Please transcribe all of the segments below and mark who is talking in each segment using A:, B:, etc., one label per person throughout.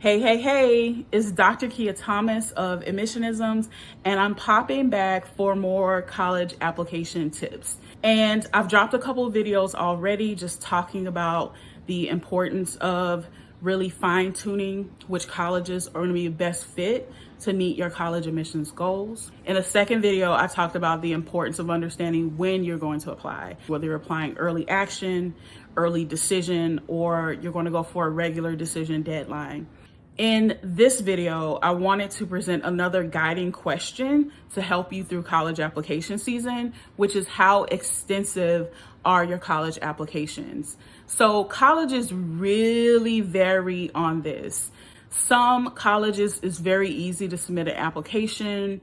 A: Hey, it's Dr. Kia Thomas of Admissionisms, and I'm popping back for more college application tips. And I've dropped a couple of videos already just talking about the importance of really fine-tuning which colleges are going to be the best fit to meet your college admissions goals. In the second video, I talked about the importance of understanding when you're going to apply, whether you're applying early action, early decision, or you're going to go for a regular decision deadline. In this video, I wanted to present another guiding question to help you through college application season, which is how extensive are your college applications? So colleges really vary on this. Some colleges is very easy to submit an application.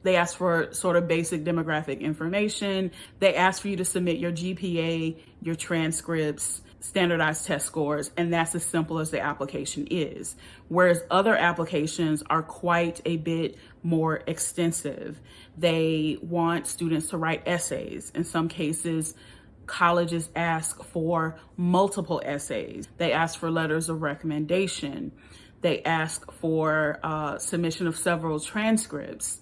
A: They ask for sort of basic demographic information. They ask for you to submit your GPA, your transcripts, standardized test scores, and that's as simple as the application is. Whereas other applications are quite a bit more extensive. They want students to write essays. In some cases, colleges ask for multiple essays. They ask for letters of recommendation. They ask for submission of several transcripts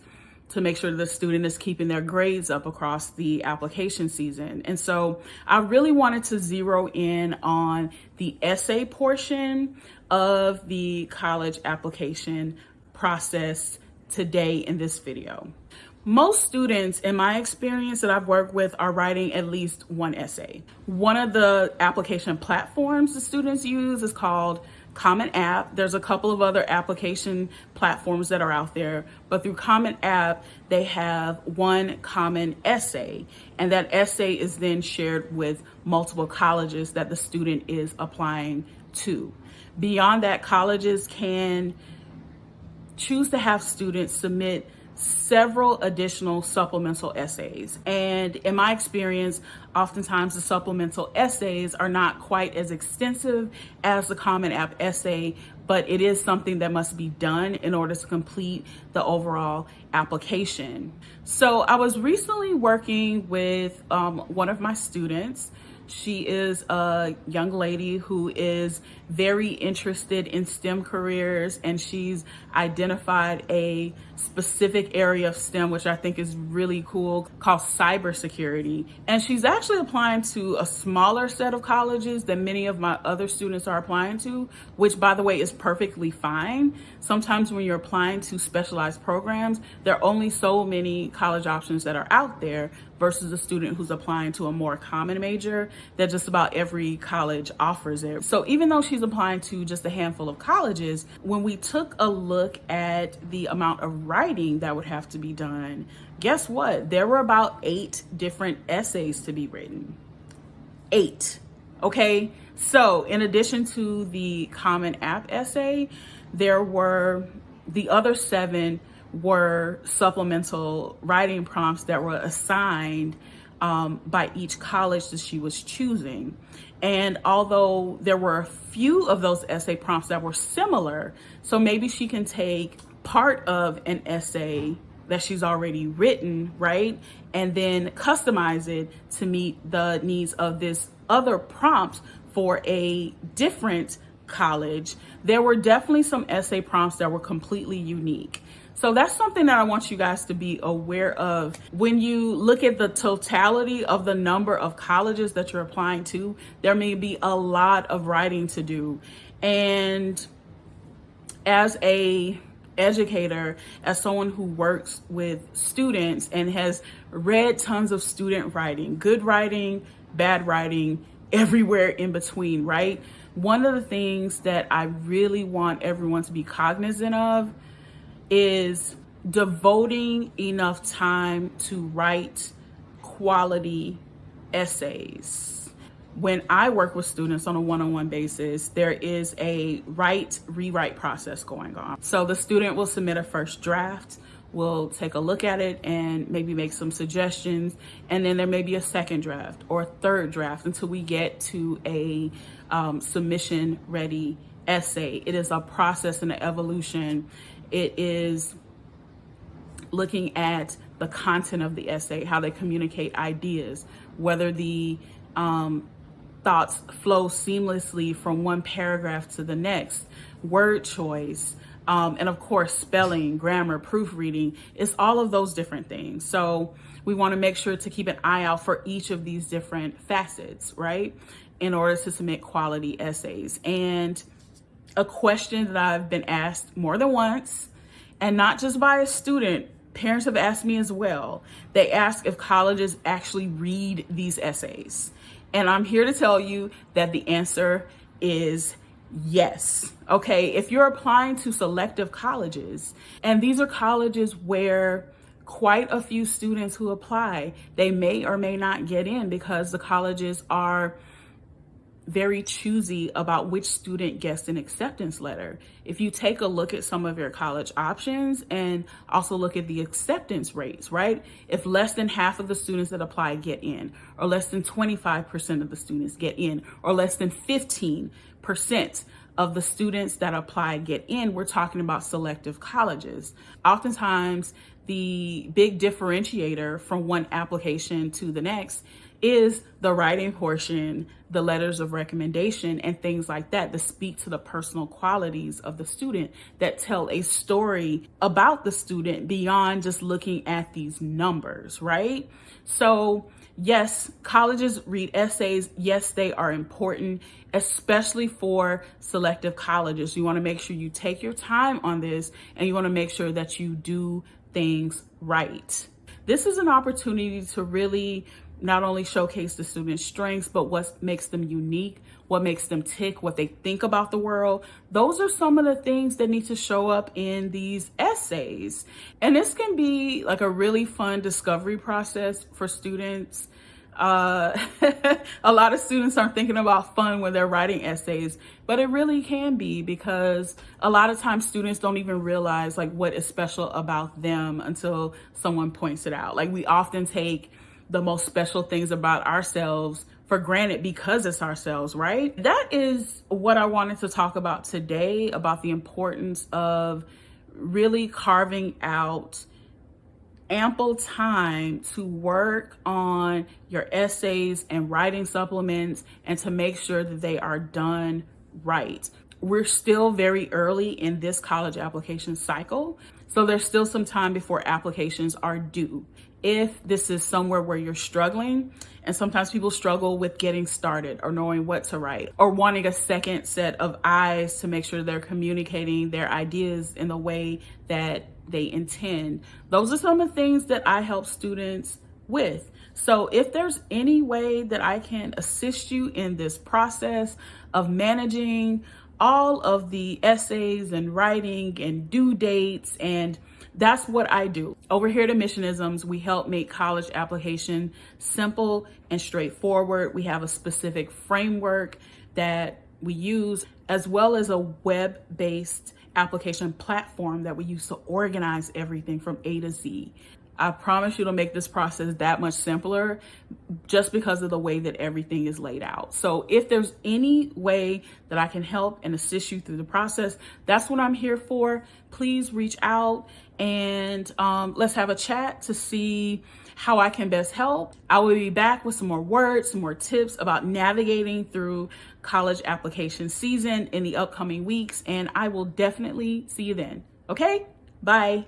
A: to make sure the student is keeping their grades up across the application season. And so I really wanted to zero in on the essay portion of the college application process today in this video. Most students, in my experience that I've worked with, are writing at least one essay. One of the application platforms the students use is called Common App. There's a couple of other application platforms that are out there, but through Common App, they have one common essay, and that essay is then shared with multiple colleges that the student is applying to. Beyond that, colleges can choose to have students submit several additional supplemental essays. And in my experience, oftentimes the supplemental essays are not quite as extensive as the Common App essay, but it is something that must be done in order to complete the overall application. So I was recently working with one of my students. She is a young lady who is very interested in STEM careers, and she's identified a specific area of STEM, which I think is really cool, called cybersecurity. And she's actually applying to a smaller set of colleges than many of my other students are applying to, which, by the way, is perfectly fine. Sometimes when you're applying to specialized programs, there are only so many college options that are out there versus a student who's applying to a more common major that just about every college offers it. So even though she's applying to just a handful of colleges, when we took a look at the amount of writing that would have to be done, guess what? There were about 8 different essays to be written. 8, okay? So in addition to the Common App essay, there were the other 7 were supplemental writing prompts that were assigned by each college that she was choosing. And although there were a few of those essay prompts that were similar, so maybe she can take part of an essay that she's already written, right? And then customize it to meet the needs of this other prompt for a different college. There were definitely some essay prompts that were completely unique. So that's something that I want you guys to be aware of. When you look at the totality of the number of colleges that you're applying to, there may be a lot of writing to do. And as a educator, as someone who works with students and has read tons of student writing, good writing, bad writing, everywhere in between, right? One of the things that I really want everyone to be cognizant of is devoting enough time to write quality essays. When I work with students on a one-on-one basis, there is a write-rewrite process going on. So the student will submit a first draft, we'll take a look at it and maybe make some suggestions, and then there may be a second draft or a third draft until we get to a submission-ready essay. It is a process and an evolution. It is looking at the content of the essay, how they communicate ideas, whether the thoughts flow seamlessly from one paragraph to the next, word choice, and of course, spelling, grammar, proofreading. It's all of those different things. So we want to make sure to keep an eye out for each of these different facets, right? In order to submit quality essays. And a question that I've been asked more than once, and not just by a student, parents have asked me as well. They ask if colleges actually read these essays. And I'm here to tell you that the answer is yes. Okay, if you're applying to selective colleges, and these are colleges where quite a few students who apply, they may or may not get in because the colleges are very choosy about which student gets an acceptance letter. If you take a look at some of your college options and also look at the acceptance rates, right? If less than half of the students that apply get in, or less than 25% of the students get in, or less than 15% of the students that apply get in, we're talking about selective colleges. Oftentimes, the big differentiator from one application to the next is the writing portion, the letters of recommendation, and things like that speak to the personal qualities of the student, that tell a story about the student beyond just looking at these numbers, right? So yes, colleges read essays. Yes, they are important, especially for selective colleges. You want to make sure you take your time on this, and you want to make sure that you do things right. This is an opportunity to really not only showcase the students' strengths, but what makes them unique, what makes them tick, what they think about the world. Those are some of the things that need to show up in these essays. And this can be like a really fun discovery process for students. A lot of students aren't thinking about fun when they're writing essays, but it really can be, because a lot of times students don't even realize like what is special about them until someone points it out. Like, we often take the most special things about ourselves for granted because it's ourselves, right? That is what I wanted to talk about today, about the importance of really carving out ample time to work on your essays and writing supplements, and to make sure that they are done right. We're still very early in this college application cycle, so there's still some time before applications are due. If this is somewhere where you're struggling, and sometimes people struggle with getting started or knowing what to write, or wanting a second set of eyes to make sure they're communicating their ideas in the way that they intend, those are some of the things that I help students with. So if there's any way that I can assist you in this process of managing all of the essays and writing and due dates, and that's what I do. Over here at Admissionisms, we help make college application simple and straightforward. We have a specific framework that we use, as well as a web-based application platform that we use to organize everything from A to Z. I promise you to make this process that much simpler, just because of the way that everything is laid out. So if there's any way that I can help and assist you through the process, that's what I'm here for. Please reach out, and let's have a chat to see how I can best help. I will be back with some more words, some more tips about navigating through college application season in the upcoming weeks, and I will definitely see you then. Okay, bye.